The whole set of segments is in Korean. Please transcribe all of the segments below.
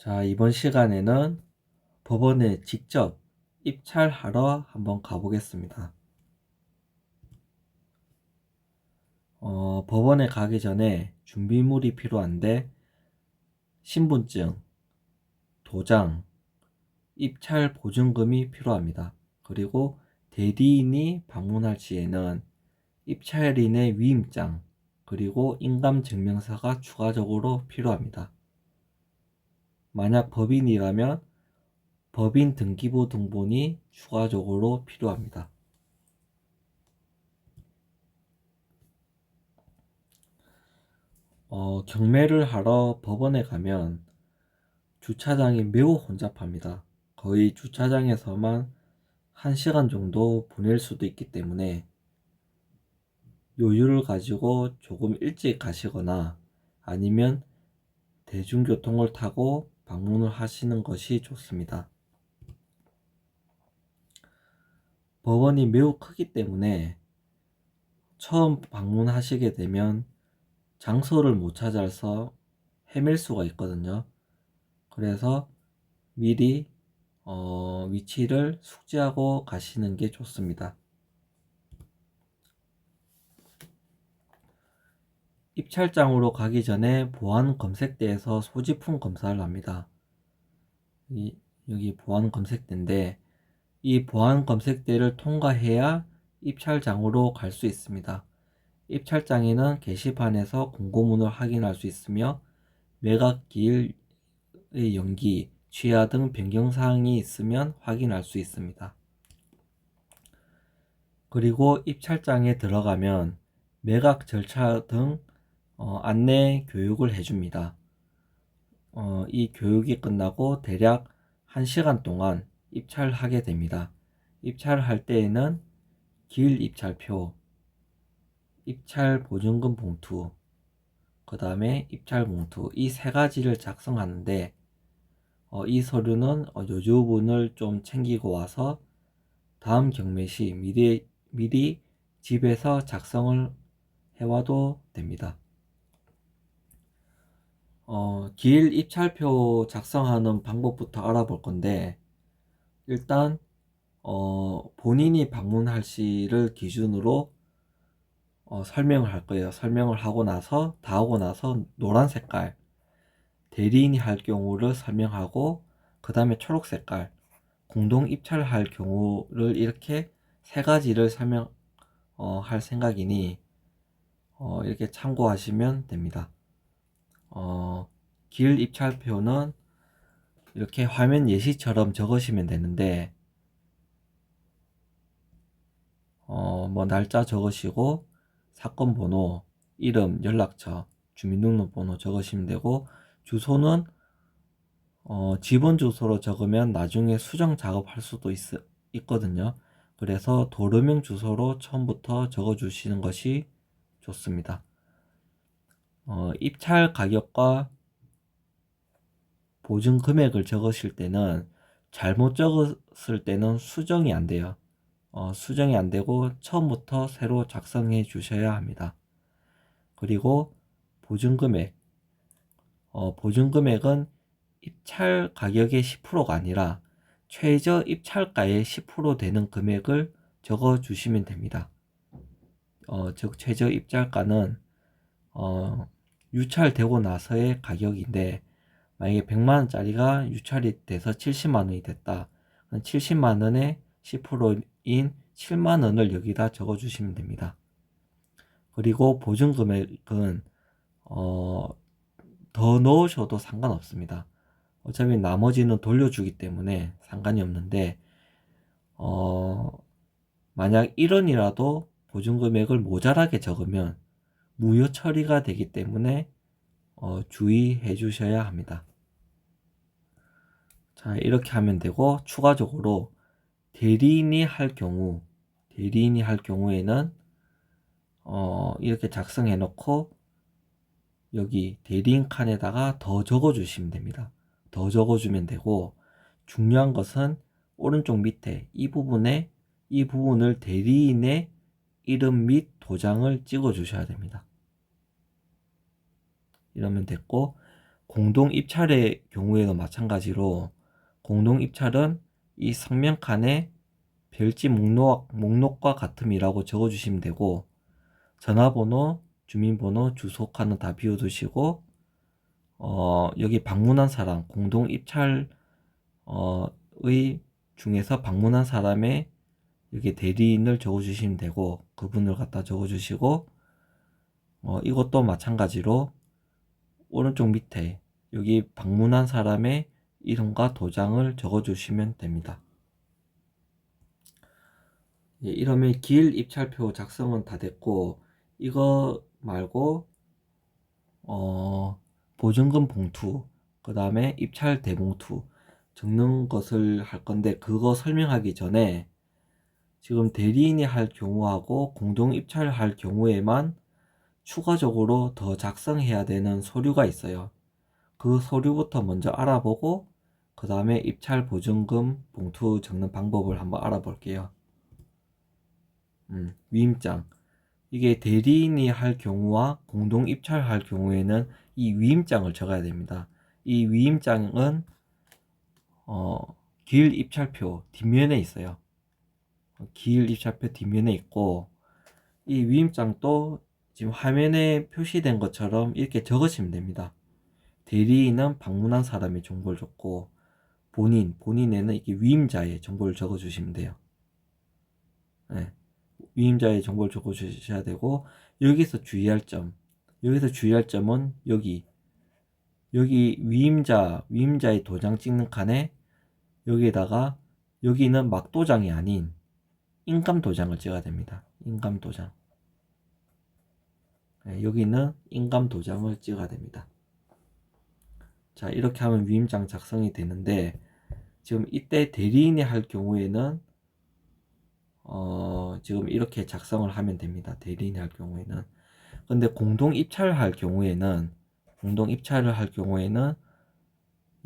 자, 이번 시간에는 법원에 직접 입찰하러 한번 가보겠습니다. 법원에 가기 전에 준비물이 필요한데 신분증, 도장, 입찰 보증금이 필요합니다. 그리고 대리인이 방문할 시에는 입찰인의 위임장, 그리고 인감증명서가 추가적으로 필요합니다. 만약 법인이라면 법인 등기부 등본이 추가적으로 필요합니다. 경매를 하러 법원에 가면 주차장이 매우 혼잡합니다. 거의 주차장에서만 1시간 정도 보낼 수도 있기 때문에 여유를 가지고 조금 일찍 가시거나 아니면 대중교통을 타고 방문을 하시는 것이 좋습니다. 법원이 매우 크기 때문에 처음 방문하시게 되면 장소를 못 찾아서 헤맬 수가 있거든요. 그래서 미리 위치를 숙지하고 가시는 게 좋습니다. 입찰장으로 가기 전에 보안 검색대에서 소지품 검사를 합니다. 여기 보안 검색대인데 이 보안 검색대를 통과해야 입찰장으로 갈 수 있습니다. 입찰장에는 게시판에서 공고문을 확인할 수 있으며 매각기일의 연기, 취하 등 변경사항이 있으면 확인할 수 있습니다. 그리고 입찰장에 들어가면 매각 절차 등 안내 교육을 해줍니다. 이 교육이 끝나고 대략 1시간 동안 입찰하게 됩니다. 입찰할 때에는 기일 입찰표, 입찰 보증금 봉투, 그 다음에 입찰 봉투 이 세 가지를 작성하는데 이 서류는 여주분을 좀 챙기고 와서 다음 경매 시 미리 집에서 작성을 해와도 됩니다. 기일 입찰표 작성하는 방법부터 알아볼 건데 일단 본인이 방문할 시를 기준으로 설명을 할 거예요. 설명을 하고 나서 다 하고 나서 노란 색깔 대리인이 할 경우를 설명하고 그 다음에 초록 색깔 공동 입찰할 경우를 이렇게 세 가지를 설명할 생각이니 이렇게 참고하시면 됩니다. 길 입찰표는 이렇게 화면 예시처럼 적으시면 되는데 뭐 날짜 적으시고 사건 번호, 이름, 연락처, 주민등록번호 적으시면 되고 주소는 지번 주소로 적으면 나중에 수정 작업할 수도 있거든요. 그래서 도로명 주소로 처음부터 적어 주시는 것이 좋습니다. 입찰 가격과 보증 금액을 적으실 때는 잘못 적었을 때는 수정이 안 돼요. 수정이 안 되고 처음부터 새로 작성해 주셔야 합니다. 그리고 보증금액, 보증금액은 입찰 가격의 10%가 아니라 최저 입찰가의 10% 되는 금액을 적어 주시면 됩니다. 즉 최저 입찰가는 유찰되고 나서의 가격인데 만약에 100만원짜리가 유찰이 돼서 70만원이 됐다. 70만원의 10%인 7만원을 여기다 적어 주시면 됩니다. 그리고 보증금액은 더 넣으셔도 상관없습니다. 어차피 나머지는 돌려주기 때문에 상관이 없는데 만약 1원이라도 보증금액을 모자라게 적으면 무효 처리가 되기 때문에 주의해 주셔야 합니다. 자, 이렇게 하면 되고 추가적으로 대리인이 할 경우에는 이렇게 작성해 놓고 여기 대리인 칸에다가 더 적어 주시면 됩니다. 더 적어 주면 되고 중요한 것은 오른쪽 밑에 이 부분을 대리인의 이름 및 도장을 찍어 주셔야 됩니다. 이러면 됐고 공동 입찰의 경우에도 마찬가지로 공동 입찰은 이 성명칸에 별지 목록과 같음이라고 적어주시면 되고, 전화번호, 주민번호, 주소 칸은 다 비워두시고, 여기 방문한 사람, 공동 입찰 의 중에서 방문한 사람의 여기 대리인을 적어주시면 되고, 그분을 갖다 적어주시고, 이것도 마찬가지로 오른쪽 밑에 여기 방문한 사람의 이름과 도장을 적어주시면 됩니다. 예, 이러면 기일 입찰표 작성은 다 됐고, 이거 말고 보증금 봉투, 그 다음에 입찰 대봉투 적는 것을 할 건데, 그거 설명하기 전에 지금 대리인이 할 경우하고 공동 입찰할 경우에만 추가적으로 더 작성해야 되는 서류가 있어요. 그 서류부터 먼저 알아보고 그 다음에 입찰 보증금 봉투 적는 방법을 한번 알아볼게요. 위임장. 이게 대리인이 할 경우와 공동 입찰할 경우에는 이 위임장을 적어야 됩니다. 이 위임장은 기일 입찰표 뒷면에 있어요. 기일 입찰표 뒷면에 있고, 이 위임장도 지금 화면에 표시된 것처럼 이렇게 적으시면 됩니다. 대리인은 방문한 사람의 정보를 적고, 본인에는 이렇게 위임자의 정보를 적어주시면 돼요. 네. 위임자의 정보를 적어주셔야 되고, 여기서 주의할 점은 여기 위임자의 도장 찍는 칸에 여기에다가, 여기는 막도장이 아닌 인감도장을 찍어야 됩니다. 인감도장. 네, 여기는 인감도장을 찍어야 됩니다. 자, 이렇게 하면 위임장 작성이 되는데, 지금 이때 대리인이 할 경우에는 지금 이렇게 작성을 하면 됩니다. 대리인이 할 경우에는. 근데 공동 입찰을 할 경우에는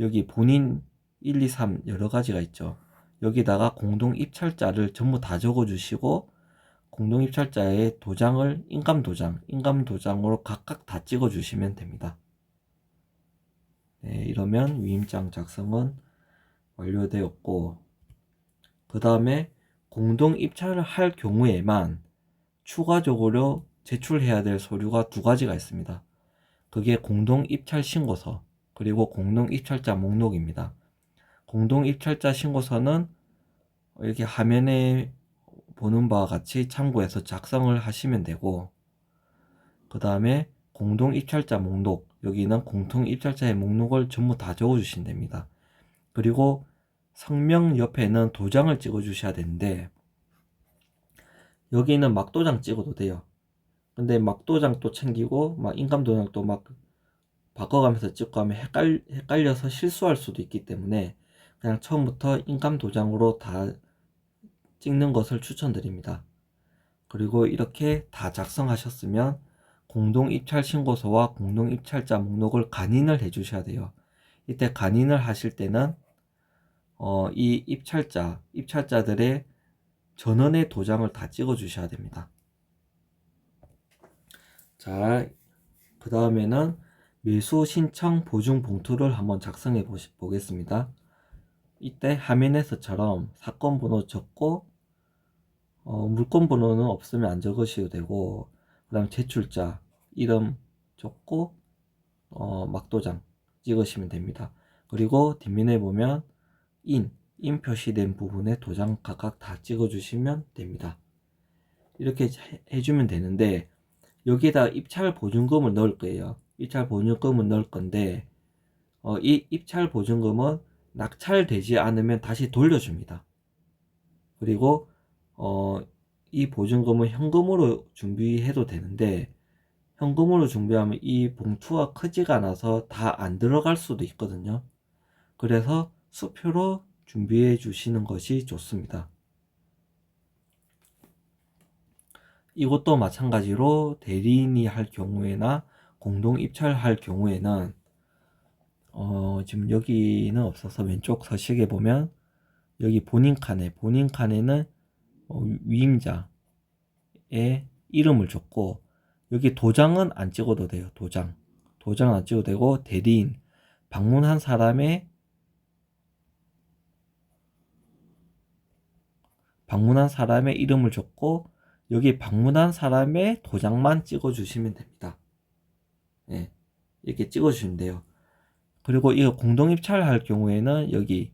여기 본인 1, 2, 3 여러 가지가 있죠. 여기다가 공동 입찰자를 전부 다 적어 주시고, 공동 입찰자의 도장을 인감도장으로 각각 다 찍어 주시면 됩니다. 네, 이러면 위임장 작성은 완료되었고, 그 다음에 공동 입찰을 할 경우에만 추가적으로 제출해야 될 서류가 두 가지가 있습니다. 그게 공동 입찰 신고서, 그리고 공동 입찰자 목록입니다. 공동 입찰자 신고서는 이렇게 화면에 보는 바와 같이 참고해서 작성을 하시면 되고, 그 다음에 공동 입찰자 목록, 여기는 공동 입찰자의 목록을 전부 다 적어 주시면 됩니다. 그리고 성명 옆에는 도장을 찍어 주셔야 되는데, 여기는 막도장 찍어도 돼요. 근데 막도장도 챙기고 막 인감도장도 막 바꿔가면서 찍고 하면 헷갈려서 실수할 수도 있기 때문에 그냥 처음부터 인감도장으로 다 찍는 것을 추천드립니다. 그리고 이렇게 다 작성하셨으면 공동입찰신고서와 공동입찰자 목록을 간인을 해주셔야 돼요. 이때 간인을 하실 때는 이 입찰자들의 전원의 도장을 다 찍어 주셔야 됩니다. 자, 그 다음에는 매수 신청 보증 봉투를 한번 작성해 보겠습니다. 이때 화면에서처럼 사건 번호 적고 물건 번호는 없으면 안 적으셔도 되고, 그 다음 제출자 이름 적고 막도장 찍으시면 됩니다. 그리고 뒷면에 보면 인 표시된 부분에 도장 각각 다 찍어 주시면 됩니다. 이렇게 해주면 되는데, 여기에다 입찰 보증금을 넣을 거예요. 입찰 보증금을 넣을 건데, 이 입찰 보증금은 낙찰되지 않으면 다시 돌려줍니다. 그리고 이 보증금은 현금으로 준비해도 되는데, 현금으로 준비하면 이 봉투가 크지가 않아서 다 안 들어갈 수도 있거든요. 그래서 수표로 준비해 주시는 것이 좋습니다. 이것도 마찬가지로 대리인이 할 경우에나 공동 입찰할 경우에는 지금 여기는 없어서 왼쪽 서식에 보면 여기 본인 칸에는 위임자의 이름을 줬고, 여기 도장은 안 찍어도 돼요. 도장 안 찍어도 되고, 대리인 방문한 사람의 이름을 적고 여기 방문한 사람의 도장만 찍어주시면 됩니다. 예, 이렇게 찍어주시면 돼요. 그리고 이거 공동 입찰할 경우에는 여기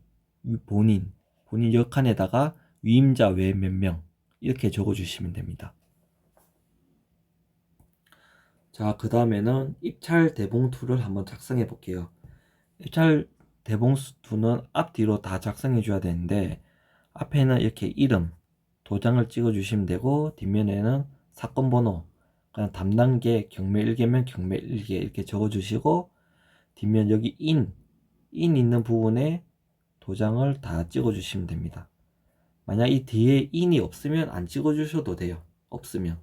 본인 역칸에다가 위임자 외 몇 명 이렇게 적어주시면 됩니다. 자, 그 다음에는 입찰 대봉투를 한번 작성해 볼게요. 입찰 대봉투는 앞뒤로 다 작성해 줘야 되는데 앞에는 이렇게 이름, 도장을 찍어 주시면 되고 뒷면에는 사건 번호, 그냥 담당계 경매 1개면 경매 1개 이렇게 적어 주시고 뒷면 여기 인 있는 부분에 도장을 다 찍어 주시면 됩니다. 만약 이 뒤에 인이 없으면 안 찍어 주셔도 돼요. 없으면.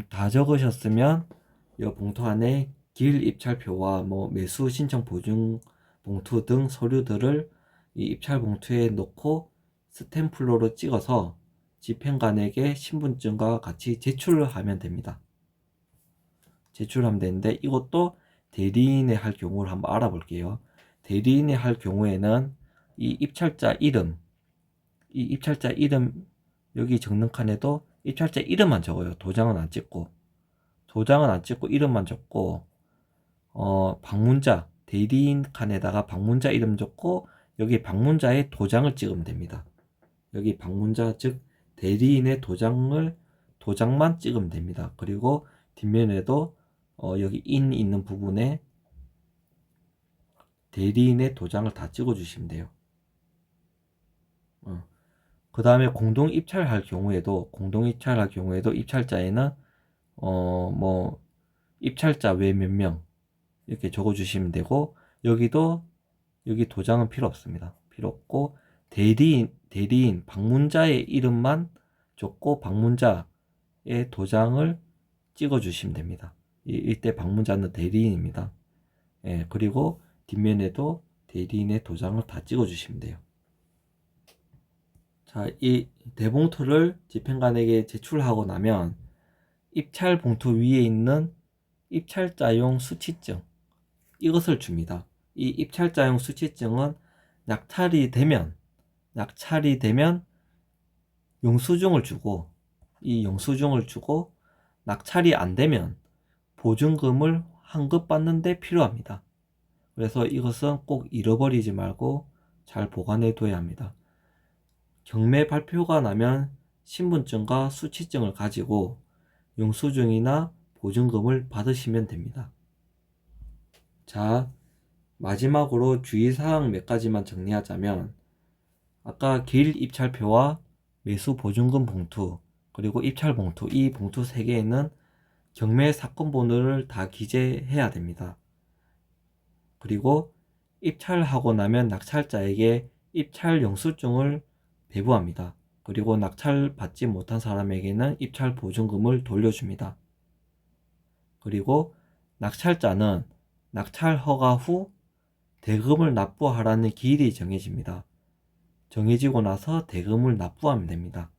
다 적으셨으면 이 봉투 안에 길 입찰표와 뭐 매수 신청 보증 봉투 등 서류들을 이 입찰 봉투에 넣고 스탬플러로 찍어서 집행관에게 신분증과 같이 제출을 하면 됩니다. 제출하면 되는데 이것도 대리인의 할 경우를 한번 알아볼게요. 대리인의 할 경우에는 이 입찰자 이름 여기 적는 칸에도 입찰자 이름만 적어요. 도장은 안 찍고 이름만 적고 방문자 대리인 칸에다가 방문자 이름 적고 여기 방문자의 도장을 찍으면 됩니다. 여기 방문자 즉 대리인의 도장만 찍으면 됩니다. 그리고 뒷면에도 여기 인 있는 부분에 대리인의 도장을 다 찍어 주시면 돼요. 그 다음에 공동 입찰할 경우에도 입찰자에는 뭐 입찰자 외 몇 명 이렇게 적어 주시면 되고 여기 도장은 필요 없습니다. 필요 없고 대리인 방문자의 이름만 적고 방문자의 도장을 찍어 주시면 됩니다. 이때 방문자는 대리인입니다. 예, 그리고 뒷면에도 대리인의 도장을 다 찍어 주시면 돼요. 자, 이 대봉투를 집행관에게 제출하고 나면 입찰 봉투 위에 있는 입찰자용 수취증 이것을 줍니다. 이 입찰자용 수취증은 낙찰이 되면 영수증을 주고 낙찰이 안 되면 보증금을 환급받는 데 필요합니다. 그래서 이것은 꼭 잃어버리지 말고 잘 보관해 둬야 합니다. 경매 발표가 나면 신분증과 수취증을 가지고 영수증이나 보증금을 받으시면 됩니다. 자, 마지막으로 주의사항 몇 가지만 정리하자면 아까 길 입찰표와 매수 보증금 봉투 그리고 입찰 봉투 이 봉투 3개에는 경매 사건 번호를 다 기재해야 됩니다. 그리고 입찰하고 나면 낙찰자에게 입찰 영수증을 배부합니다. 그리고 낙찰 받지 못한 사람에게는 입찰 보증금을 돌려줍니다. 그리고 낙찰자는 낙찰 허가 후 대금을 납부하라는 기일이 정해집니다. 정해지고 나서 대금을 납부하면 됩니다.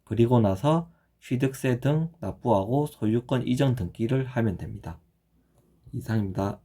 그리고 나서 취득세 등 납부하고 소유권 이전 등기를 하면 됩니다. 이상입니다.